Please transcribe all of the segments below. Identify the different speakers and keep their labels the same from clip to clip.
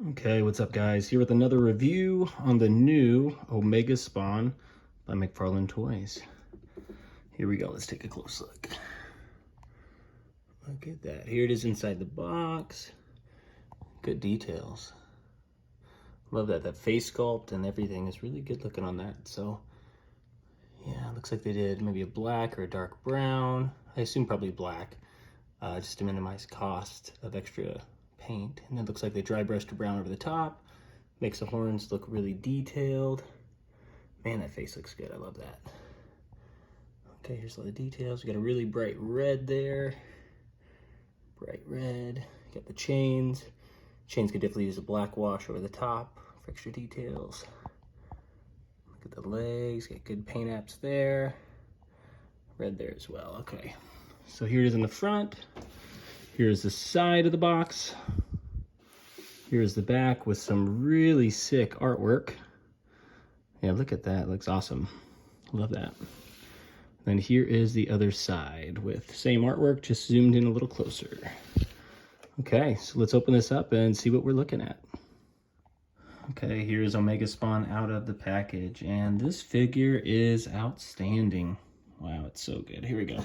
Speaker 1: Okay, what's up guys? Here with another review on the new Omega Spawn by McFarlane Toys. Here we go, let's take a close look. Look at that, here it is inside the box. Good details. Love that face sculpt and everything is really good looking on that. So yeah, looks like they did maybe a black or a dark brown. I assume probably black, just to minimize cost of extra paint. And then it looks like they dry brushed a brown over the top. Makes the horns look really detailed. Man, that face looks good. I love that. Okay, here's all the details. We got a really bright red there. Bright red. Got the chains. Chains could definitely use a black wash over the top for extra details. Look at the legs. Got good paint apps there. Red there as well. Okay. So here it is in the front. Here's the side of the box. Here's the back with some really sick artwork. Yeah, look at that, looks awesome. Love that. Then here is the other side with same artwork, just zoomed in a little closer. Okay, so let's open this up and see what we're looking at. Okay, here's Omega Spawn out of the package, and this figure is outstanding. Wow, it's so good. Here we go.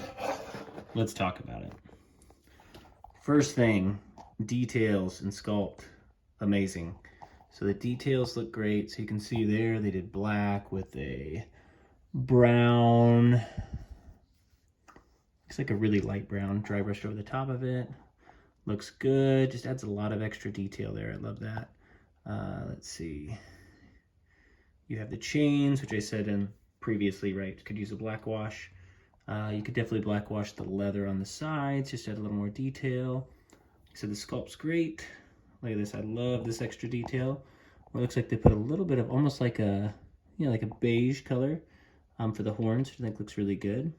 Speaker 1: Let's talk about it. First thing, details and sculpt. Amazing. So the details look great. So you can see there they did black with a brown, looks like a really light brown, dry brushed over the top of it. Looks good, just adds a lot of extra detail there. I love that. Let's see. You have the chains, which I said in previously, right, could use a black wash. You could definitely black wash the leather on the sides, just add a little more detail. So the sculpt's great. Look at this, I love this extra detail. It looks like they put a little bit of almost like a, like a beige color for the horns, which I think looks really good.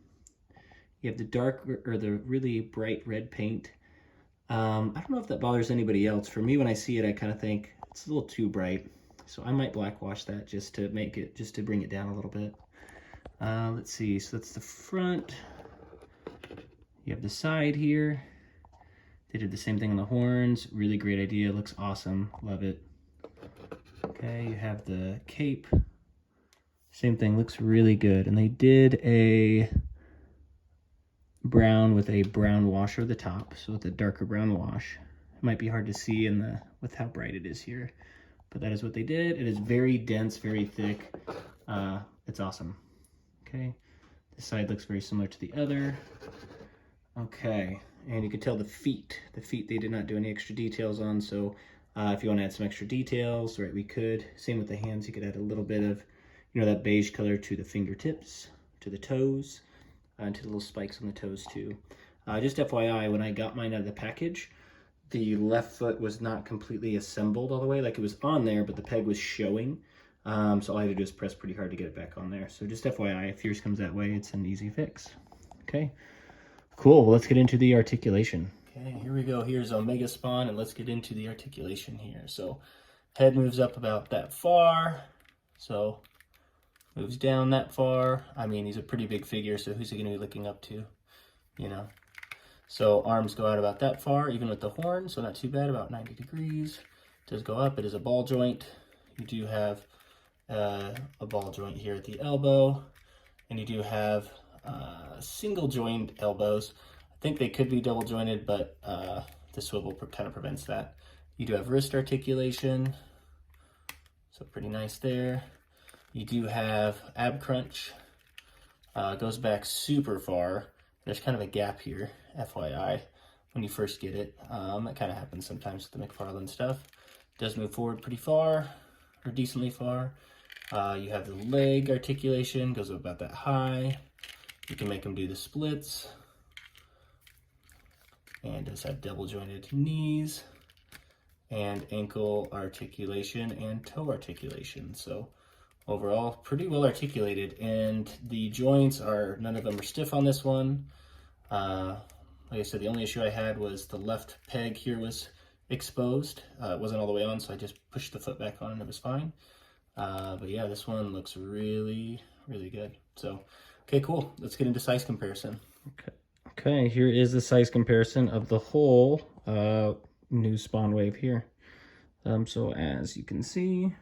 Speaker 1: You have the dark or the really bright red paint. I don't know if that bothers anybody else. For me, when I see it, I kind of think it's a little too bright. So I might black wash that just to make it, just to bring it down a little bit. Let's see, so that's the front. You have the side here. They did the same thing on the horns. Really great idea, looks awesome, love it. Okay, you have the cape. Same thing, looks really good. And they did a brown with a brown wash over the top, so with a darker brown wash. It might be hard to see in the with how bright it is here, but that is what they did. It is very dense, very thick. It's awesome. Okay, this side looks very similar to the other. Okay, and you can tell the feet. The feet they did not do any extra details on, so if you want to add some extra details, right, we could. Same with the hands, you could add a little bit of, that beige color to the fingertips, to the toes, and to the little spikes on the toes too. Just FYI, when I got mine out of the package, the left foot was not completely assembled all the way. Like it was on there, but the peg was showing. So all I had to do is press pretty hard to get it back on there. So just FYI, if yours comes that way, it's an easy fix. Okay, cool. Well, let's get into the articulation. Okay, here we go. Here's Omega Spawn, and let's get into the articulation here. So head moves up about that far. So moves down that far. I mean, he's a pretty big figure, so who's he going to be looking up to? So arms go out about that far, even with the horn, so not too bad, about 90 degrees. It does go up. It is a ball joint. You do have a ball joint here at the elbow, and you do have single joined elbows. I think they could be double jointed, but the swivel kind of prevents that. You do have wrist articulation, so pretty nice there. You do have ab crunch, goes back super far. There's kind of a gap here, FYI, when you first get it. That kind of happens sometimes with the McFarlane stuff. It does move forward pretty far, or decently far. You have the leg articulation, goes up about that high. You can make them do the splits. And does have double jointed knees, and ankle articulation and toe articulation. So overall, pretty well articulated, and the joints are, none of them are stiff on this one. Like I said, the only issue I had was the left peg here was exposed. It wasn't all the way on, so I just pushed the foot back on and it was fine. But yeah, this one looks really, really good. So, okay, cool. Let's get into size comparison. Okay, here is the size comparison of the whole new Spawn wave here. So as you can see,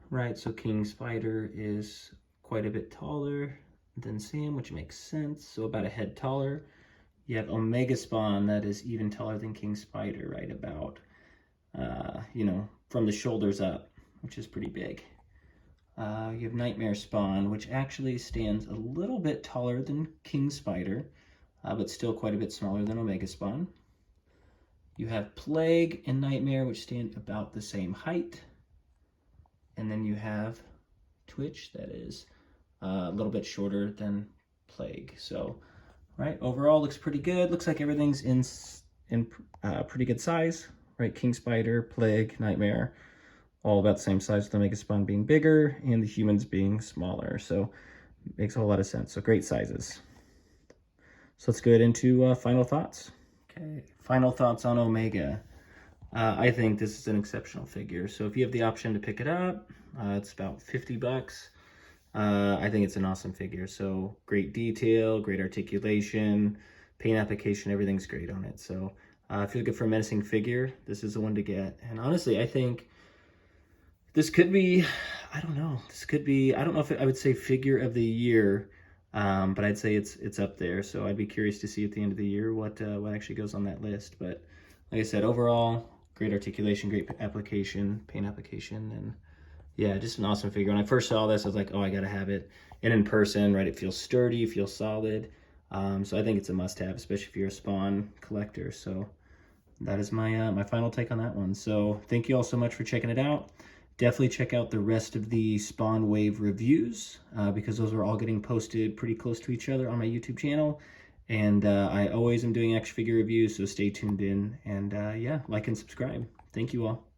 Speaker 1: right, so King Spider is quite a bit taller than Sam, which makes sense. So about a head taller. You have Omega Spawn that is even taller than King Spider, right about, you know, from the shoulders up, which is pretty big. You have Nightmare Spawn, which actually stands a little bit taller than King Spider, but still quite a bit smaller than Omega Spawn. You have Plague and Nightmare, which stand about the same height. And then you have Twitch, that is a little bit shorter than Plague. So, right, overall looks pretty good. Looks like everything's in pretty good size, right? King Spider, Plague, Nightmare, all about the same size, with the Omega Spawn being bigger and the humans being smaller. So, makes a whole lot of sense. So, great sizes. So, let's get into final thoughts. Okay, final thoughts on Omega. I think this is an exceptional figure. So if you have the option to pick it up, it's about 50 bucks. I think it's an awesome figure. So great detail, great articulation, paint application, everything's great on it. So if you're looking for a menacing figure, this is the one to get. And honestly, I think this could be, I don't know, I don't know if I would say figure of the year, but I'd say it's up there. So I'd be curious to see at the end of the year what actually goes on that list. But like I said, overall, great articulation, great application, paint application, and yeah, just an awesome figure. When I first saw this, I was like, oh, I gotta have it. And in person, right, it feels sturdy, feels solid. So I think it's a must-have, especially if you're a Spawn collector. So that is my my final take on that one. So thank you all so much for checking it out. Definitely check out the rest of the Spawn Wave reviews because those are all getting posted pretty close to each other on my YouTube channel. And I always am doing action figure reviews, so stay tuned in. And yeah, like and subscribe. Thank you all.